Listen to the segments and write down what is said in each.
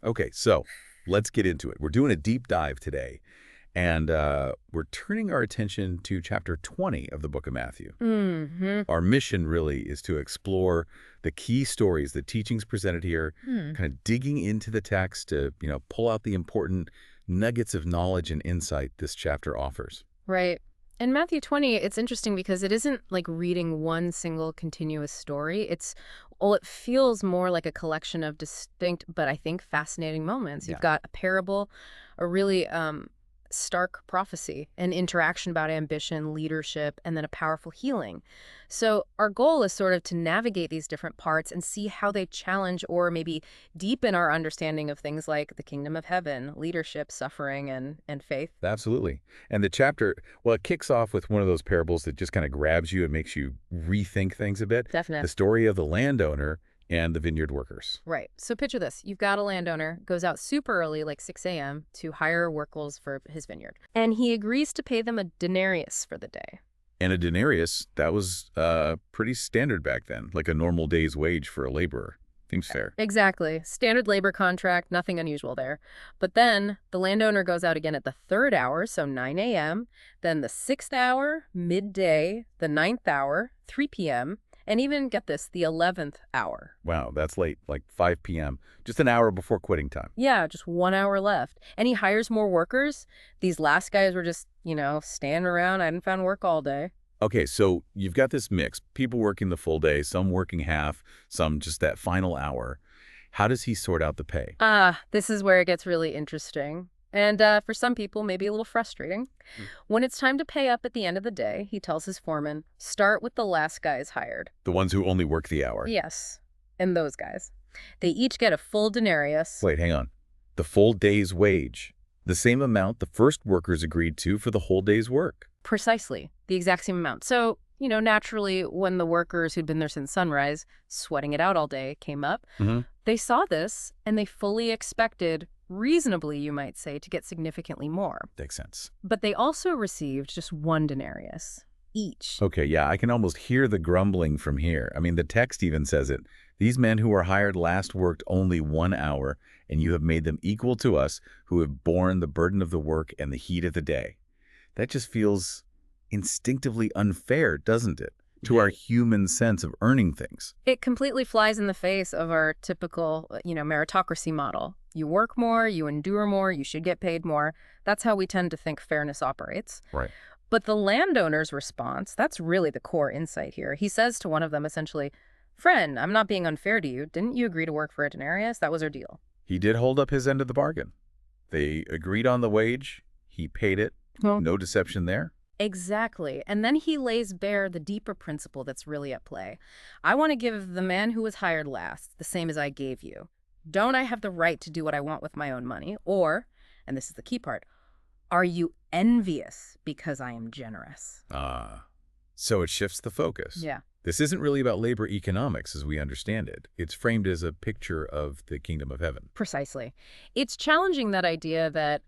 Okay, so let's get into it. We're doing a deep dive today, and we're turning our attention to chapter 20 of the book of Matthew. Hmm. Our mission really is to explore the key stories, the teachings presented here, Hmm. kind of digging into the text to, pull out the important nuggets of knowledge and insight this chapter offers. Right. In Matthew 20, it's interesting because it isn't like reading one single continuous story. It feels more like a collection of distinct, but I think fascinating moments. You've Yeah. got a parable, a really stark prophecy, an interaction about ambition, leadership, and then a powerful healing. So our goal is sort of to navigate these different parts and see how they challenge or maybe deepen our understanding of things like the kingdom of heaven, leadership, suffering, and faith. Absolutely. And the chapter, well, it kicks off with one of those parables that just kind of grabs you and makes you rethink things a bit. The Definitely. story of the landowner and the vineyard workers. Right. So picture this. You've got a landowner, goes out super early, like 6 a.m., to hire workers for his vineyard. And he agrees to pay them a denarius for the day. And a denarius, that was pretty standard back then, like a normal day's wage for a laborer. Seems fair. Exactly. Standard labor contract, nothing unusual there. But then the landowner goes out again at the third hour, so 9 a.m., then the sixth hour, midday, the ninth hour, 3 p.m., and even, get this, the 11th hour. Wow, that's late, like 5 p.m., just an hour before quitting time. Yeah, just 1 hour left. And he hires more workers. These last guys were just, standing around. I hadn't found work all day. Okay, so you've got this mix, people working the full day, some working half, some just that final hour. How does he sort out the pay? This is where it gets really interesting. And for some people, maybe a little frustrating. Mm. When it's time to pay up at the end of the day, he tells his foreman, start with the last guys hired. The ones who only work the hour. Yes, and those guys. They each get a full denarius. Wait, hang on. The full day's wage. The same amount the first workers agreed to for the whole day's work. Precisely, the exact same amount. So, naturally, when the workers who'd been there since sunrise, sweating it out all day, came up, Hmm. they saw this and they fully expected, reasonably, you might say, to get significantly more. Makes sense. But they also received just one denarius each. Okay, yeah, I can almost hear the grumbling from here. I mean, the text even says it. These men who were hired last worked only 1 hour, and you have made them equal to us who have borne the burden of the work and the heat of the day. That just feels instinctively unfair, doesn't it? To our human sense of earning things. It completely flies in the face of our typical, meritocracy model. You work more, you endure more, you should get paid more. That's how we tend to think fairness operates. Right. But the landowner's response, that's really the core insight here. He says to one of them essentially, friend, I'm not being unfair to you. Didn't you agree to work for a denarius? That was our deal. He did hold up his end of the bargain. They agreed on the wage. He paid it. Well, No deception there. exactly. And then he lays bare the deeper principle that's really at play. I want to give the man who was hired last the same as I gave you. Don't I have the right to do what I want with my own money? Or, and this is the key part, are you envious because I am generous? So it shifts the focus. Yeah. This isn't really about labor economics as we understand it. It's framed as a picture of the kingdom of heaven. Precisely. It's challenging that idea that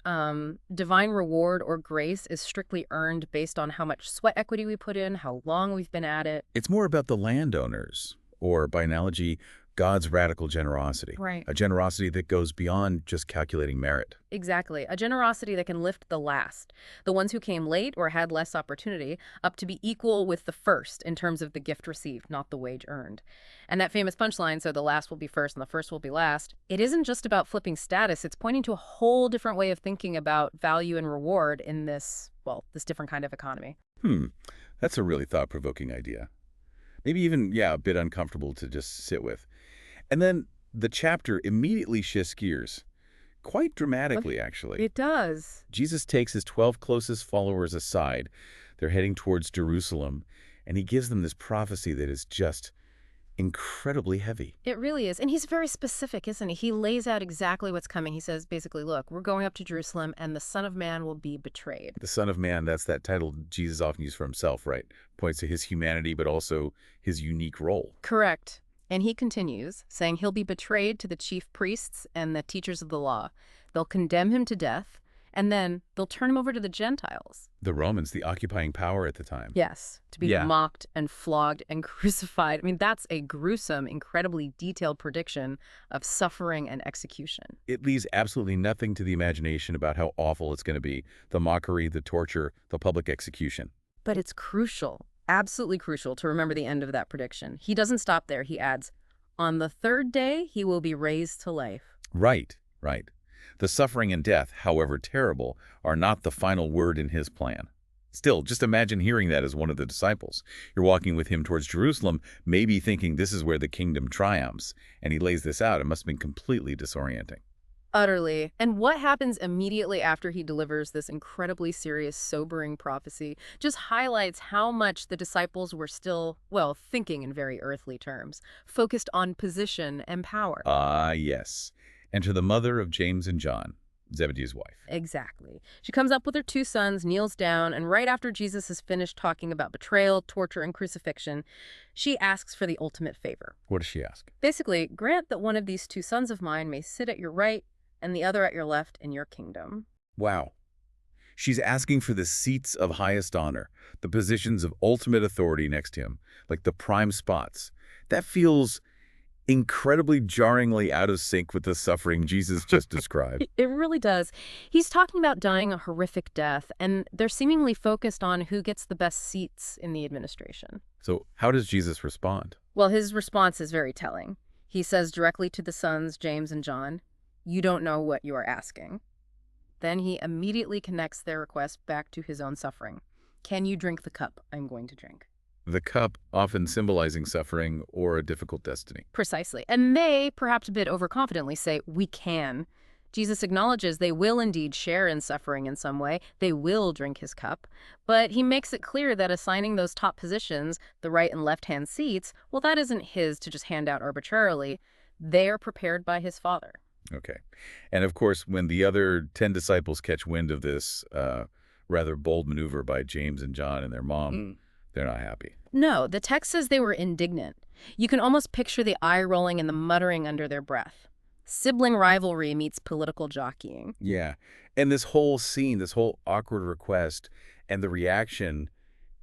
divine reward or grace is strictly earned based on how much sweat equity we put in, how long we've been at it. It's more about the landowners, or by analogy, God's radical generosity. Right. A generosity that goes beyond just calculating merit. Exactly. A generosity that can lift the last, the ones who came late or had less opportunity, up to be equal with the first in terms of the gift received, not the wage earned. And that famous punchline, so the last will be first and the first will be last, it isn't just about flipping status. It's pointing to a whole different way of thinking about value and reward in this different kind of economy. That's a really thought-provoking idea. Maybe even, a bit uncomfortable to just sit with. And then the chapter immediately shifts gears, quite dramatically, actually. It does. Jesus takes his 12 closest followers aside. They're heading towards Jerusalem, and he gives them this prophecy that is just incredibly heavy. It really is. And he's very specific, isn't he? He lays out exactly what's coming. He says, basically, look, we're going up to Jerusalem, and the Son of Man will be betrayed. The Son of Man, that's that title Jesus often used for himself, right? Points to his humanity, but also his unique role. Correct. And he continues, saying he'll be betrayed to the chief priests and the teachers of the law. They'll condemn him to death, And then they'll turn him over to the Gentiles. The Romans, the occupying power at the time. Yes, to be Yeah. mocked and flogged and crucified. I mean, that's a gruesome, incredibly detailed prediction of suffering and execution. It leaves absolutely nothing to the imagination about how awful it's going to be. The mockery, the torture, the public execution. But it's crucial, absolutely crucial, to remember the end of that prediction. He doesn't stop there. He adds, on the third day, he will be raised to life. Right, right. The suffering and death, however terrible, are not the final word in his plan. Still, just imagine hearing that as one of the disciples. You're walking with him towards Jerusalem, maybe thinking this is where the kingdom triumphs, and he lays this out. It must have been completely disorienting. Utterly. And what happens immediately after he delivers this incredibly serious, sobering prophecy just highlights how much the disciples were still, well, thinking in very earthly terms, focused on position and power. Ah, yes. Enter the mother of James and John, Zebedee's wife. Exactly. She comes up with her two sons, kneels down, and right after Jesus has finished talking about betrayal, torture, and crucifixion, she asks for the ultimate favor. What does she ask? Basically, grant that one of these two sons of mine may sit at your right and the other at your left in your kingdom. Wow. She's asking for the seats of highest honor, the positions of ultimate authority next to him, like the prime spots. That feels incredibly jarringly out of sync with the suffering Jesus just described. It really does. He's talking about dying a horrific death, and they're seemingly focused on who gets the best seats in the administration. So how does Jesus respond? Well, his response is very telling. He says directly to the sons, James and John, "You don't know what you are asking." Then he immediately connects their request back to his own suffering. Can you drink the cup I'm going to drink? The cup often symbolizing suffering or a difficult destiny. Precisely. And they, perhaps a bit overconfidently, say, we can. Jesus acknowledges they will indeed share in suffering in some way. They will drink his cup. But he makes it clear that assigning those top positions, the right and left-hand seats, well, that isn't his to just hand out arbitrarily. They are prepared by his Father. Okay. And of course, when the other 10 disciples catch wind of this rather bold maneuver by James and John and their mom, they're not happy. No, the text says they were indignant. You can almost picture the eye rolling and the muttering under their breath. Sibling rivalry meets political jockeying. Yeah. And this whole scene, this whole awkward request and the reaction,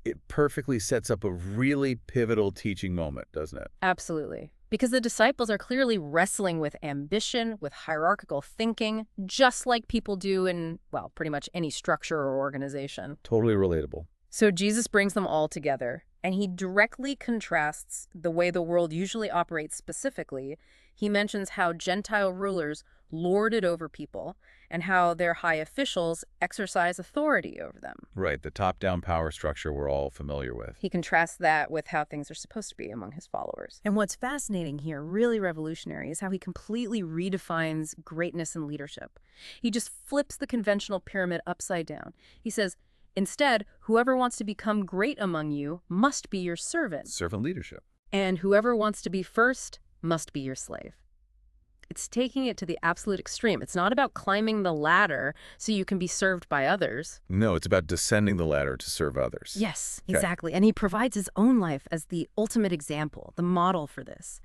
it perfectly sets up a really pivotal teaching moment, doesn't it? Absolutely. Because the disciples are clearly wrestling with ambition, with hierarchical thinking, just like people do in, well, pretty much any structure or organization. Totally relatable. So Jesus brings them all together, and he directly contrasts the way the world usually operates specifically. He mentions how Gentile rulers lord it over people and how their high officials exercise authority over them. Right, the top-down power structure we're all familiar with. He contrasts that with how things are supposed to be among his followers. And what's fascinating here, really revolutionary, is how he completely redefines greatness and leadership. He just flips the conventional pyramid upside down. He says, instead, whoever wants to become great among you must be your servant. Servant leadership. And whoever wants to be first must be your slave. It's taking it to the absolute extreme. It's not about climbing the ladder so you can be served by others. No, it's about descending the ladder to serve others. Yes, Okay. exactly. And he provides his own life as the ultimate example, the model for this.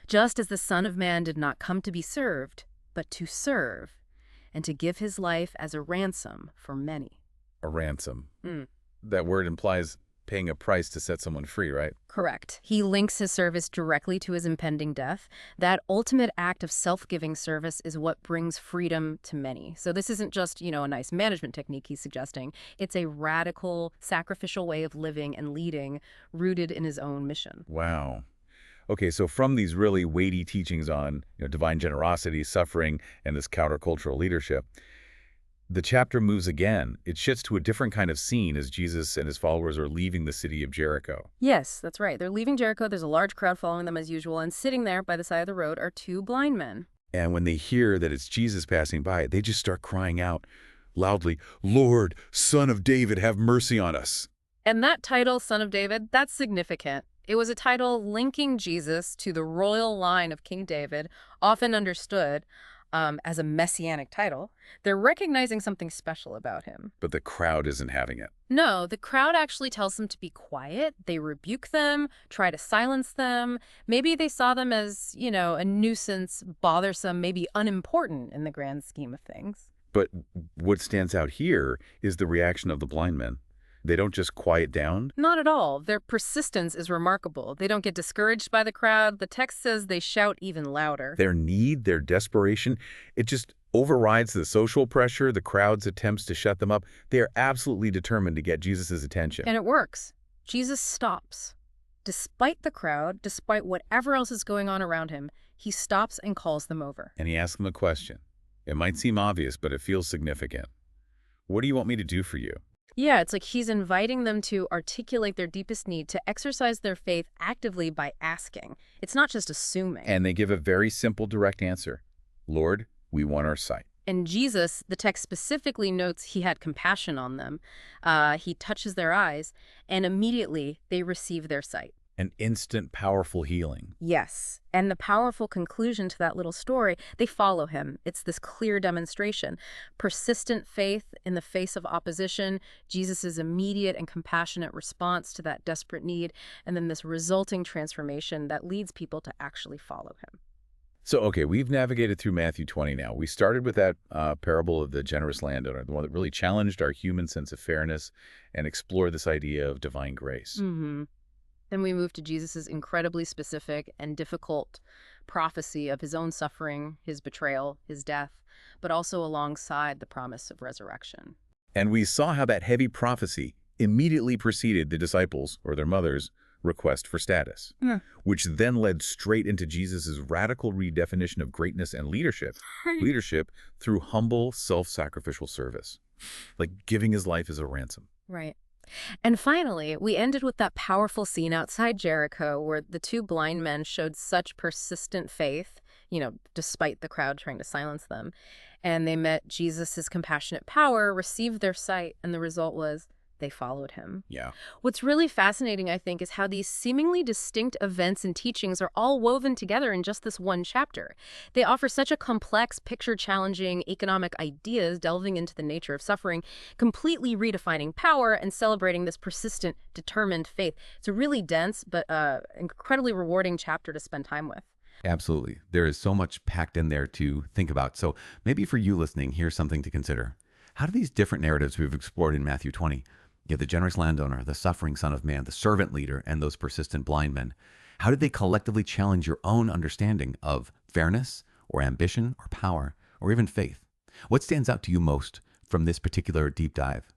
Just as the Son of Man did not come to be served, but to serve, and to give his life as a ransom for many. A ransom. That word implies paying a price to set someone free, right? Correct. He links his service directly to his impending death. That ultimate act of self-giving service is what brings freedom to many. So this isn't just, a nice management technique he's suggesting. It's a radical, sacrificial way of living and leading rooted in his own mission. Wow. Okay, so from these really weighty teachings on divine generosity, suffering, and this countercultural leadership, the chapter moves again. It shifts to a different kind of scene as Jesus and his followers are leaving the city of Jericho. Yes, that's right. They're leaving Jericho. There's a large crowd following them as usual, and sitting there by the side of the road are two blind men. And when they hear that it's Jesus passing by, they just start crying out loudly, "Lord, Son of David, have mercy on us." And that title, Son of David, that's significant. It was a title linking Jesus to the royal line of King David, often understood as a messianic title. They're recognizing something special about him. But the crowd isn't having it. No, the crowd actually tells them to be quiet. They rebuke them, try to silence them. Maybe they saw them as, a nuisance, bothersome, maybe unimportant in the grand scheme of things. But what stands out here is the reaction of the blind men. They don't just quiet down. Not at all. Their persistence is remarkable. They don't get discouraged by the crowd. The text says they shout even louder. Their need, their desperation, it just overrides the social pressure, the crowd's attempts to shut them up. They are absolutely determined to get Jesus' attention. And it works. Jesus stops. Despite the crowd, despite whatever else is going on around him, he stops and calls them over. And he asks them a question. It might seem obvious, but it feels significant. What do you want me to do for you? Yeah, it's like he's inviting them to articulate their deepest need, to exercise their faith actively by asking. It's not just assuming. And they give a very simple, direct answer. Lord, we want our sight. And Jesus, the text specifically notes he had compassion on them. He touches their eyes, and immediately they receive their sight. An instant, powerful healing. Yes. And the powerful conclusion to that little story, they follow him. It's this clear demonstration. Persistent faith in the face of opposition, Jesus' immediate and compassionate response to that desperate need, and then this resulting transformation that leads people to actually follow him. So, okay, we've navigated through Matthew 20 now. We started with that parable of the generous landowner, the one that really challenged our human sense of fairness and explored this idea of divine grace. Mm-hmm. Then we move to Jesus' incredibly specific and difficult prophecy of his own suffering, his betrayal, his death, but also alongside the promise of resurrection. And we saw how that heavy prophecy immediately preceded the disciples, or their mothers, request for status, which then led straight into Jesus' radical redefinition of greatness and leadership. Leadership through humble, self-sacrificial service, like giving his life as a ransom. Right. And finally, we ended with that powerful scene outside Jericho where the two blind men showed such persistent faith, despite the crowd trying to silence them. And they met Jesus' compassionate power, received their sight, and the result was they followed him. Yeah. What's really fascinating, I think, is how these seemingly distinct events and teachings are all woven together in just this one chapter. They offer such a complex, picture-challenging economic ideas, delving into the nature of suffering, completely redefining power, and celebrating this persistent, determined faith. It's a really dense but incredibly rewarding chapter to spend time with. Absolutely. There is so much packed in there to think about. So maybe for you listening, here's something to consider. How do these different narratives we've explored in Matthew 20, the generous landowner, the suffering son of man, the servant leader, and those persistent blind men, how did they collectively challenge your own understanding of fairness or ambition or power or even faith? What stands out to you most from this particular deep dive?